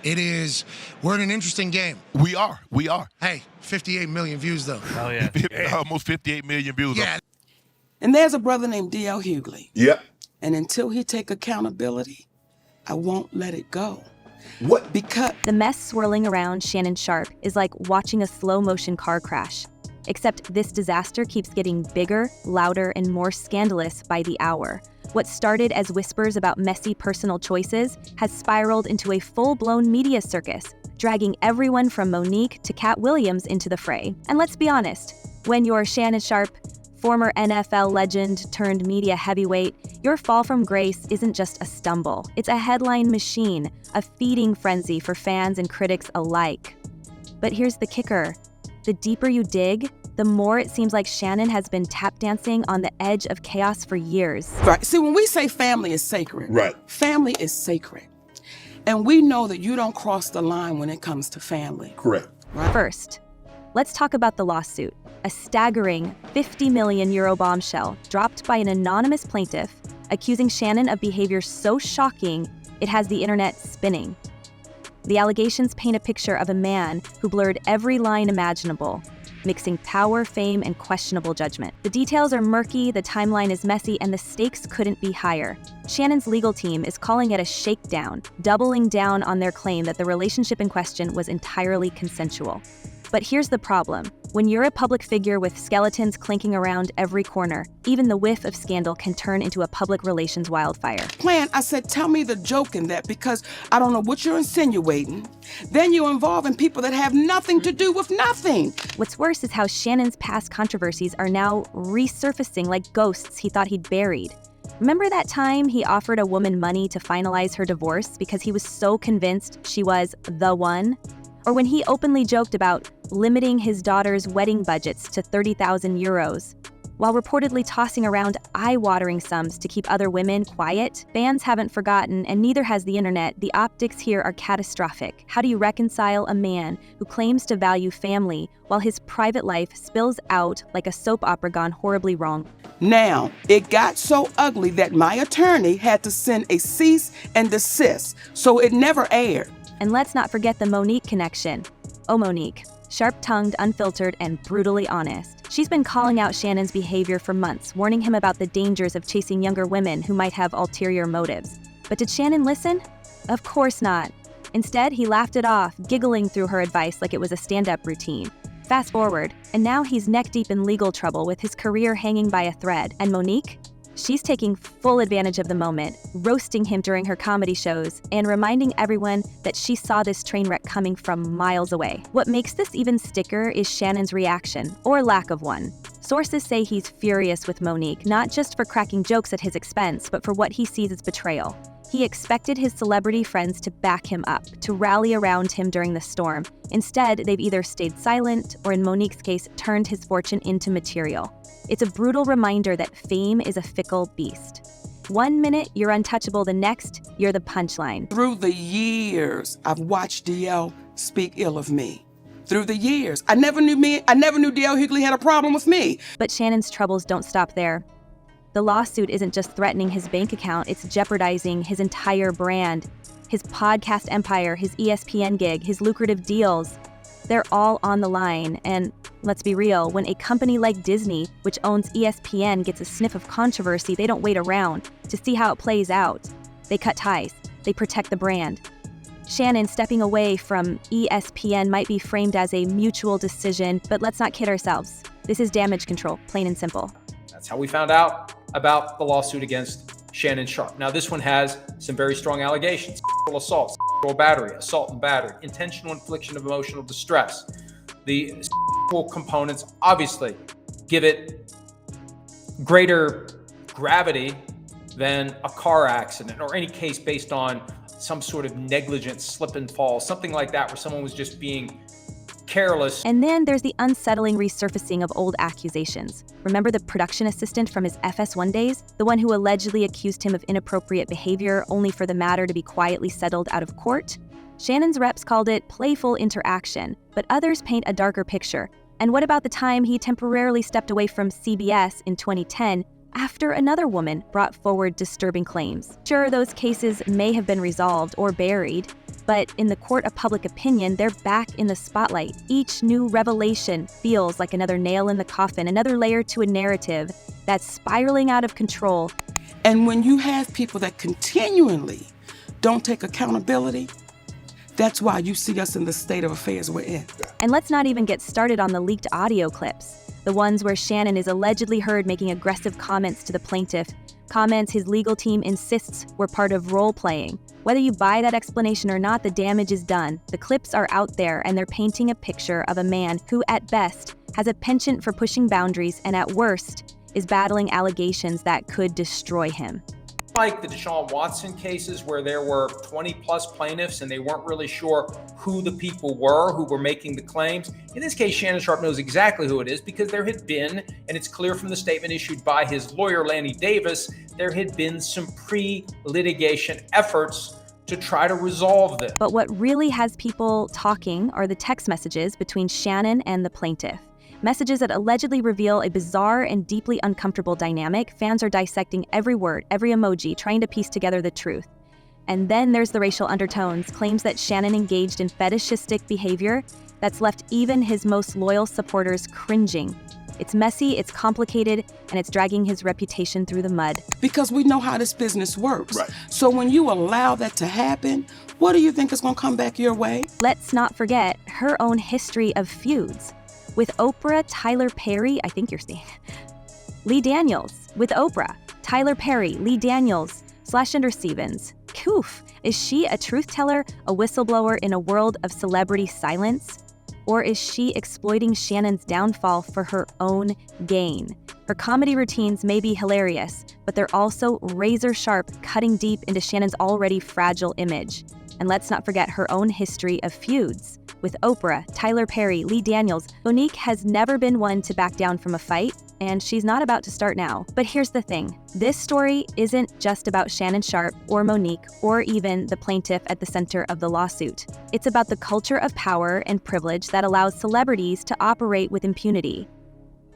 We're in an interesting game. We are. Hey, 58 million views, though. Oh, yeah. Almost 58 million views. Yeah. And there's a brother named D.L. Hughley. Yep. And until he take accountability, I won't let it go. What? Because The mess swirling around Shannon Sharpe is like watching a slow-motion car crash. Except this disaster keeps getting bigger, louder, and more scandalous by the hour. What started as whispers about messy personal choices has spiraled into a full-blown media circus, dragging everyone from Monique to Katt Williams into the fray. And let's be honest, when you're Shannon Sharpe, former NFL legend turned media heavyweight, your fall from grace isn't just a stumble. It's a headline machine, a feeding frenzy for fans and critics alike. But here's the kicker. The deeper you dig, the more it seems like Shannon has been tap dancing on the edge of chaos for years. right. See, when we say family is sacred, Right. family is sacred. And we know that you don't cross the line when it comes to family. Correct. Right? First, let's talk about the lawsuit, a staggering €50 million bombshell dropped by an anonymous plaintiff accusing Shannon of behavior so shocking it has the internet spinning. The allegations paint a picture of a man who blurred every line imaginable, mixing power, fame, and questionable judgment. The details are murky, the timeline is messy, and the stakes couldn't be higher. Shannon's legal team is calling it a shakedown, doubling down on their claim that the relationship in question was entirely consensual. But here's the problem. When you're a public figure with skeletons clinking around every corner, even the whiff of scandal can turn into a public relations wildfire. Plan, I said, tell me the joke in that because I don't know what you're insinuating. Then you're involving people that have nothing to do with nothing. What's worse is how Shannon's past controversies are now resurfacing like ghosts he thought he'd buried. Remember that time he offered a woman money to finalize her divorce because he was so convinced she was the one? Or when he openly joked about limiting his daughter's wedding budgets to €30,000, while reportedly tossing around eye-watering sums to keep other women quiet. Fans haven't forgotten, and neither has the internet. The optics here are catastrophic. How do you reconcile a man who claims to value family while his private life spills out like a soap opera gone horribly wrong? Now, it got so ugly that my attorney had to send a cease and desist, so it never aired. And let's not forget the Monique connection. Oh, Monique. Sharp-tongued, unfiltered, and brutally honest. She's been calling out Shannon's behavior for months, warning him about the dangers of chasing younger women who might have ulterior motives. But did Shannon listen? Of course not. Instead, he laughed it off, giggling through her advice like it was a stand-up routine. Fast forward, and now he's neck-deep in legal trouble with his career hanging by a thread. And Monique? She's taking full advantage of the moment, roasting him during her comedy shows, and reminding everyone that she saw this train wreck coming from miles away. What makes this even stickier is Shannon's reaction, or lack of one. Sources say he's furious with Monique, not just for cracking jokes at his expense, but for what he sees as betrayal. He expected his celebrity friends to back him up, to rally around him during the storm. Instead, they've either stayed silent, or in Monique's case, turned his fortune into material. It's a brutal reminder that fame is a fickle beast. One minute, you're untouchable, the next, you're the punchline. Through the years, I've watched DL speak ill of me. Through the years, I never knew DL Hughley had a problem with me. But Shannon's troubles don't stop there. The lawsuit isn't just threatening his bank account, it's jeopardizing his entire brand. His podcast empire, his ESPN gig, his lucrative deals. They're all on the line, and let's be real, when a company like Disney, which owns ESPN, gets a sniff of controversy, they don't wait around to see how it plays out. They cut ties. They protect the brand. Shannon stepping away from ESPN might be framed as a mutual decision, but let's not kid ourselves. This is damage control, plain and simple. That's how we found out about the lawsuit against Shannon Sharpe. Now, this one has some very strong allegations: sexual assault, sexual battery, assault and battery, intentional infliction of emotional distress. The sexual components obviously give it greater gravity than a car accident or any case based on some sort of negligent slip and fall, something like that, where someone was just being careless. And then there's the unsettling resurfacing of old accusations. Remember the production assistant from his FS1 days? The one who allegedly accused him of inappropriate behavior only for the matter to be quietly settled out of court? Shannon's reps called it playful interaction, but others paint a darker picture. And what about the time he temporarily stepped away from CBS in 2010 after another woman brought forward disturbing claims? Sure, those cases may have been resolved or buried, But in the court of public opinion, they're back in the spotlight. Each new revelation feels like another nail in the coffin, another layer to a narrative that's spiraling out of control. And when you have people that continually don't take accountability, that's why you see us in the state of affairs we're in. And let's not even get started on the leaked audio clips, the ones where Shannon is allegedly heard making aggressive comments to the plaintiff, comments his legal team insists were part of role-playing. Whether you buy that explanation or not, the damage is done. The clips are out there, and they're painting a picture of a man who, at best, has a penchant for pushing boundaries and, at worst, is battling allegations that could destroy him. Like the Deshaun Watson cases where there were 20 plus plaintiffs and they weren't really sure who the people were who were making the claims. In this case, Shannon Sharpe knows exactly who it is because there had been, and it's clear from the statement issued by his lawyer, Lanny Davis, there had been some pre-litigation efforts to try to resolve this. But what really has people talking are the text messages between Shannon and the plaintiff. Messages that allegedly reveal a bizarre and deeply uncomfortable dynamic. Fans are dissecting every word, every emoji, trying to piece together the truth. And then there's the racial undertones, claims that Shannon engaged in fetishistic behavior that's left even his most loyal supporters cringing. It's messy, it's complicated, and it's dragging his reputation through the mud. Because we know how this business works. Right. So when you allow that to happen, what do you think is going to come back your way? Let's not forget her own history of feuds. With Oprah, Tyler Perry, I think you're seeing, Lee Daniels. With Oprah, Tyler Perry, Lee Daniels, /Gender Stevens. Koof, is she a truth teller, a whistleblower in a world of celebrity silence? Or is she exploiting Shannon's downfall for her own gain? Her comedy routines may be hilarious, but they're also razor sharp, cutting deep into Shannon's already fragile image. And let's not forget her own history of feuds. With Oprah, Tyler Perry, Lee Daniels, Monique has never been one to back down from a fight, and she's not about to start now. But here's the thing. This story isn't just about Shannon Sharpe or Monique or even the plaintiff at the center of the lawsuit. It's about the culture of power and privilege that allows celebrities to operate with impunity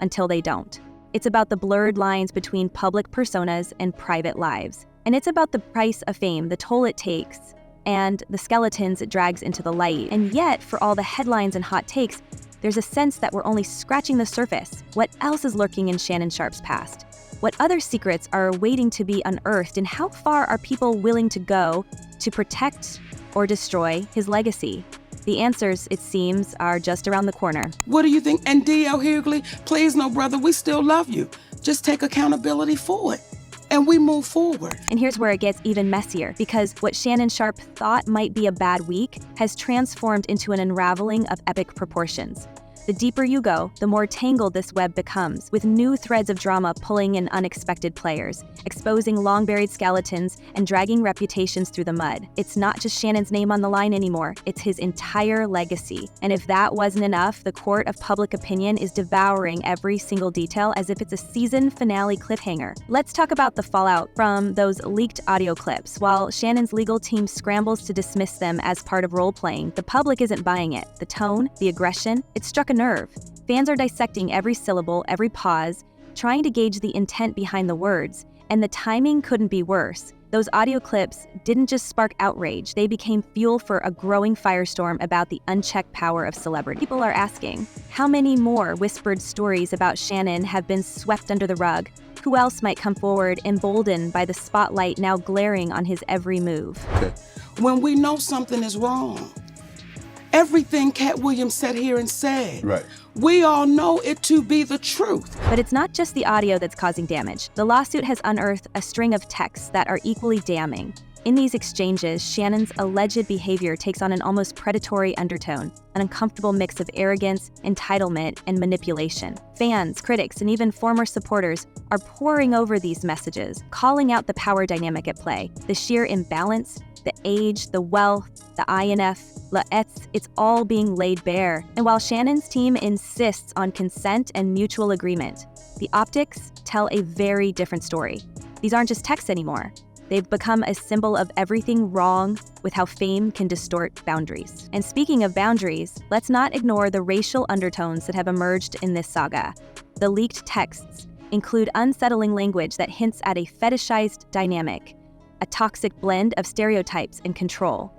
until they don't. It's about the blurred lines between public personas and private lives. And it's about the price of fame, the toll it takes, and the skeletons it drags into the light. And yet, for all the headlines and hot takes, there's a sense that we're only scratching the surface. What else is lurking in Shannon Sharpe's past? What other secrets are waiting to be unearthed? And how far are people willing to go to protect or destroy his legacy? The answers, it seems, are just around the corner. What do you think? And D.L. Hughley, please, no, brother, we still love you. Just take accountability for it. And we move forward. And here's where it gets even messier, because what Shannon Sharpe thought might be a bad week has transformed into an unraveling of epic proportions. The deeper you go, the more tangled this web becomes, with new threads of drama pulling in unexpected players, exposing long-buried skeletons and dragging reputations through the mud. It's not just Shannon's name on the line anymore, it's his entire legacy. And if that wasn't enough, the court of public opinion is devouring every single detail as if it's a season finale cliffhanger. Let's talk about the fallout from those leaked audio clips. While Shannon's legal team scrambles to dismiss them as part of role-playing, the public isn't buying it. The tone, the aggression, it struck a nerve. Fans are dissecting every syllable, every pause, trying to gauge the intent behind the words, and the timing couldn't be worse. Those audio clips didn't just spark outrage, they became fuel for a growing firestorm about the unchecked power of celebrity. People are asking, how many more whispered stories about Shannon have been swept under the rug? Who else might come forward emboldened by the spotlight now glaring on his every move? When we know something is wrong, everything Katt Williams sat here and said, Right. we all know it to be the truth. But it's not just the audio that's causing damage. The lawsuit has unearthed a string of texts that are equally damning. In these exchanges, Shannon's alleged behavior takes on an almost predatory undertone, an uncomfortable mix of arrogance, entitlement, and manipulation. Fans, critics, and even former supporters are poring over these messages, calling out the power dynamic at play, the sheer imbalance, the age, the wealth, the INF, it's all being laid bare. And while Shannon's team insists on consent and mutual agreement, the optics tell a very different story. These aren't just texts anymore. They've become a symbol of everything wrong with how fame can distort boundaries. And speaking of boundaries, let's not ignore the racial undertones that have emerged in this saga. The leaked texts include unsettling language that hints at a fetishized dynamic, a toxic blend of stereotypes and control.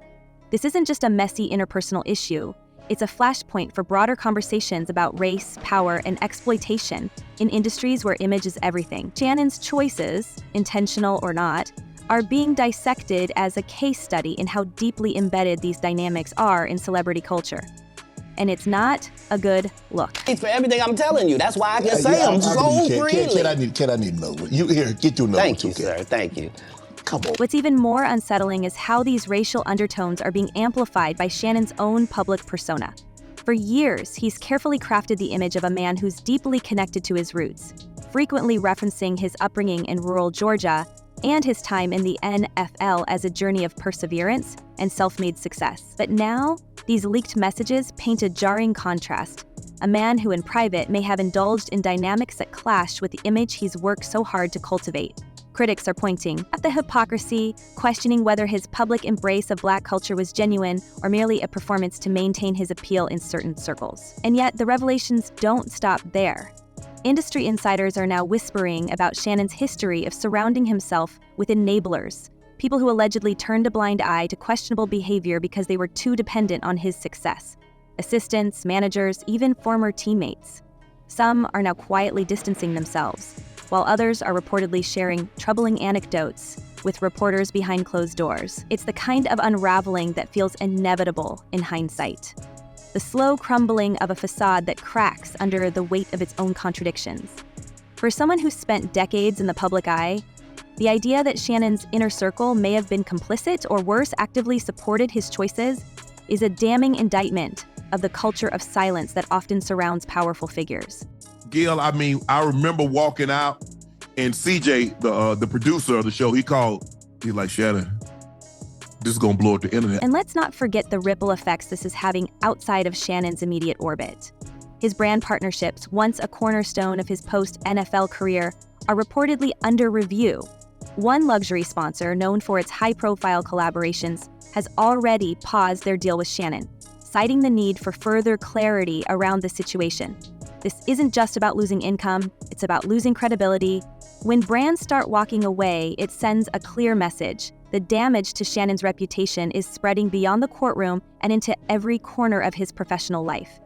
This isn't just a messy interpersonal issue. It's a flashpoint for broader conversations about race, power, and exploitation in industries where image is everything. Shannon's choices, intentional or not, are being dissected as a case study in how deeply embedded these dynamics are in celebrity culture. And it's not a good look. For everything I'm telling you, that's why I can say them so freely. Kid, I need another one. You here? Get you another one. Thank you, sir. Thank you. Come on. What's even more unsettling is how these racial undertones are being amplified by Shannon's own public persona. For years, he's carefully crafted the image of a man who's deeply connected to his roots, frequently referencing his upbringing in rural Georgia and his time in the NFL as a journey of perseverance and self-made success. But now, these leaked messages paint a jarring contrast. A man who in private may have indulged in dynamics that clash with the image he's worked so hard to cultivate. Critics are pointing at the hypocrisy, questioning whether his public embrace of Black culture was genuine or merely a performance to maintain his appeal in certain circles. And yet, the revelations don't stop there. Industry insiders are now whispering about Shannon's history of surrounding himself with enablers, people who allegedly turned a blind eye to questionable behavior because they were too dependent on his success. Assistants, managers, even former teammates. Some are now quietly distancing themselves, while others are reportedly sharing troubling anecdotes with reporters behind closed doors. It's the kind of unraveling that feels inevitable in hindsight. The slow crumbling of a facade that cracks under the weight of its own contradictions. For someone who spent decades in the public eye, the idea that Shannon's inner circle may have been complicit or worse, actively supported his choices is a damning indictment of the culture of silence that often surrounds powerful figures. Gil, I mean, I remember walking out and CJ, the producer of the show, he's like, Shannon, this is gonna blow up the internet. And let's not forget the ripple effects this is having outside of Shannon's immediate orbit. His brand partnerships, once a cornerstone of his post-NFL career, are reportedly under review. One luxury sponsor, known for its high-profile collaborations, has already paused their deal with Shannon, citing the need for further clarity around the situation. This isn't just about losing income, it's about losing credibility. When brands start walking away, it sends a clear message. The damage to Shannon's reputation is spreading beyond the courtroom and into every corner of his professional life.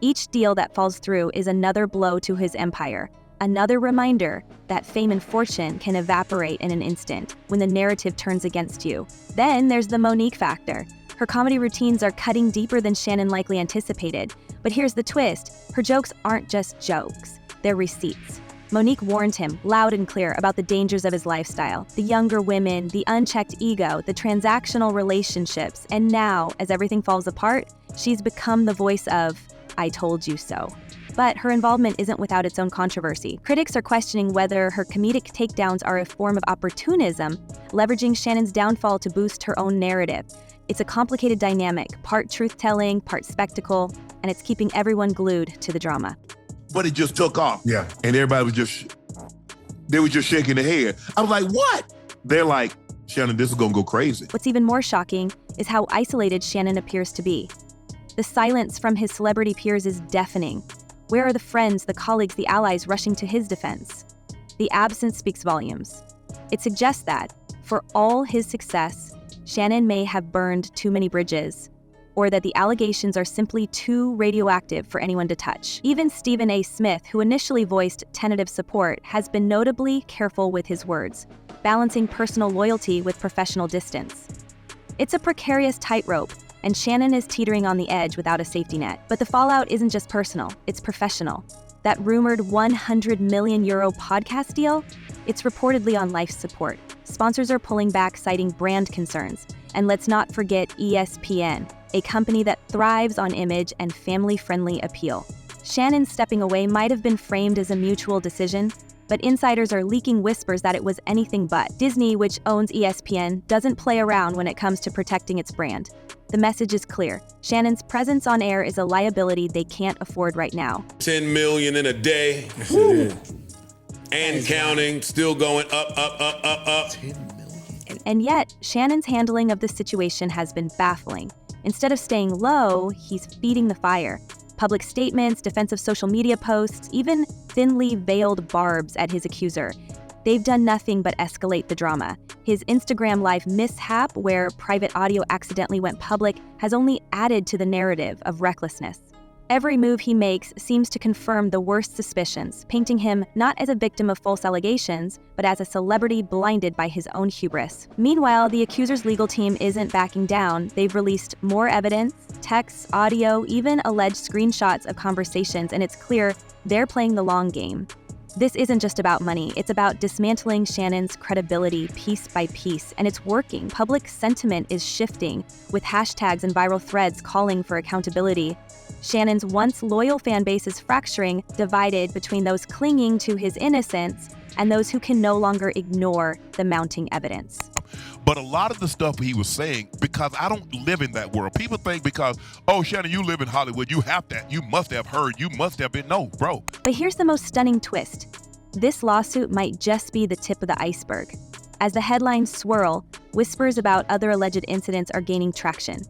Each deal that falls through is another blow to his empire, another reminder that fame and fortune can evaporate in an instant when the narrative turns against you. Then there's the Monique factor. Her comedy routines are cutting deeper than Shannon likely anticipated. But here's the twist. Her jokes aren't just jokes, they're receipts. Monique warned him loud and clear about the dangers of his lifestyle, the younger women, the unchecked ego, the transactional relationships, and now, as everything falls apart, she's become the voice of, "I told you so." But her involvement isn't without its own controversy. Critics are questioning whether her comedic takedowns are a form of opportunism, leveraging Shannon's downfall to boost her own narrative. It's a complicated dynamic, part truth-telling, part spectacle, and it's keeping everyone glued to the drama. But it just took off. Yeah. And everybody was they were just shaking their head. I was like, what? They're like, Shannon, this is gonna go crazy. What's even more shocking is how isolated Shannon appears to be. The silence from his celebrity peers is deafening. Where are the friends, the colleagues, the allies rushing to his defense? The absence speaks volumes. It suggests that, for all his success, Shannon may have burned too many bridges, or that the allegations are simply too radioactive for anyone to touch. Even Stephen A. Smith, who initially voiced tentative support, has been notably careful with his words, balancing personal loyalty with professional distance. It's a precarious tightrope, and Shannon is teetering on the edge without a safety net. But the fallout isn't just personal, it's professional. That rumored €100 million podcast deal? It's reportedly on life support. Sponsors are pulling back, citing brand concerns. And let's not forget ESPN, a company that thrives on image and family-friendly appeal. Shannon stepping away might have been framed as a mutual decision, but insiders are leaking whispers that it was anything but. Disney, which owns ESPN, doesn't play around when it comes to protecting its brand. The message is clear. Shannon's presence on air is a liability they can't afford right now. 10 million in a day. And counting, still going up. And yet, Shannon's handling of the situation has been baffling. Instead of staying low, he's feeding the fire. Public statements, defensive social media posts, even thinly veiled barbs at his accuser. They've done nothing but escalate the drama. His Instagram Live mishap, where private audio accidentally went public, has only added to the narrative of recklessness. Every move he makes seems to confirm the worst suspicions, painting him not as a victim of false allegations, but as a celebrity blinded by his own hubris. Meanwhile, the accuser's legal team isn't backing down. They've released more evidence, texts, audio, even alleged screenshots of conversations, and it's clear they're playing the long game. This isn't just about money, it's about dismantling Shannon's credibility piece by piece, and it's working. Public sentiment is shifting, with hashtags and viral threads calling for accountability. Shannon's once loyal fan base is fracturing, divided between those clinging to his innocence and those who can no longer ignore the mounting evidence. But a lot of the stuff he was saying, because I don't live in that world, people think because, oh, Shannon, you live in Hollywood, you have that, you must have heard, you must have been, no, bro. But here's the most stunning twist. This lawsuit might just be the tip of the iceberg. As the headlines swirl, whispers about other alleged incidents are gaining traction.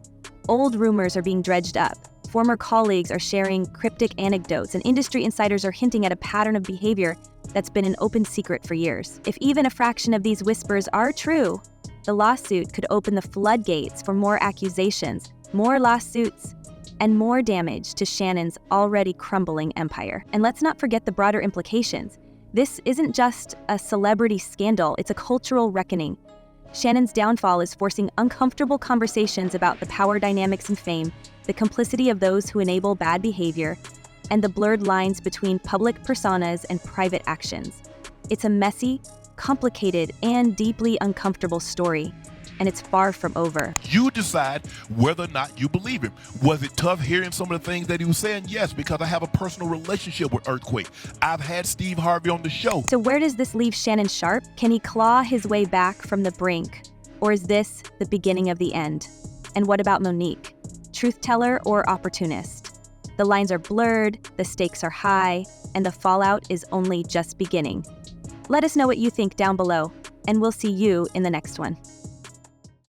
Old rumors are being dredged up. Former colleagues are sharing cryptic anecdotes, and industry insiders are hinting at a pattern of behavior that's been an open secret for years. If even a fraction of these whispers are true, the lawsuit could open the floodgates for more accusations, more lawsuits, and more damage to Shannon's already crumbling empire. And let's not forget the broader implications. This isn't just a celebrity scandal, it's a cultural reckoning. Shannon's downfall is forcing uncomfortable conversations about the power dynamics and fame, the complicity of those who enable bad behavior, and the blurred lines between public personas and private actions. It's a messy, complicated, and deeply uncomfortable story, and it's far from over. You decide whether or not you believe him. Was it tough hearing some of the things that he was saying? Yes, because I have a personal relationship with Earthquake. I've had Steve Harvey on the show. So where does this leave Shannon Sharpe? Can he claw his way back from the brink? Or is this the beginning of the end? And what about Monique? Truth teller or opportunist? The lines are blurred, the stakes are high, and the fallout is only just beginning. Let us know what you think down below, and we'll see you in the next one.